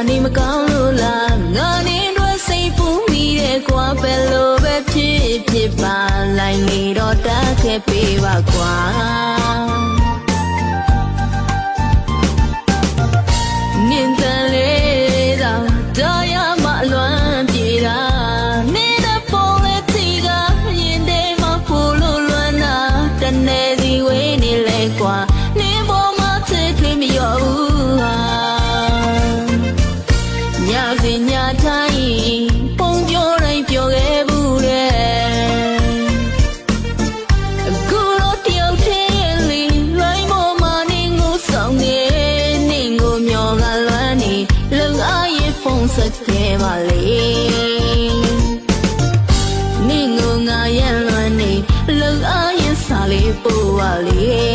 နေမကောင်းလို့လားငါနေတော့စိတ်ပူမိတဲ့ကွာပဲလို့ပဲဖြစ်ပါလိုက်နေတော့တတ်ခဲ့ပေးပါကွာနင်းတန်လေးသာတော့ရမလွမ်းပြေတာနေတဲ့ပုံလေးတီကရင်ထဲမှာပို့လို့လွမ်းတာတနေစီဝေးနေလဲကွာနင်းပေါ်မှာသိထွေးမရောဘူးဟာညစဉ်ညတိုင်းပုံပြောတိုင်းပြောခဲ့ဘူးတဲ့အခုတော့တယောက်တည်းလေးလိုင်းပေါ်မှာနင်းကိုဆောင်နေနင်းကိုမျောကလွမ်းနေလုံအားရဲ့ဖုန်းဆက်ခဲ့ပါလေနင်းကိုငါရဲ့လွမ်းနေလုံအားရဲ့စာလေးပို့ပါလေ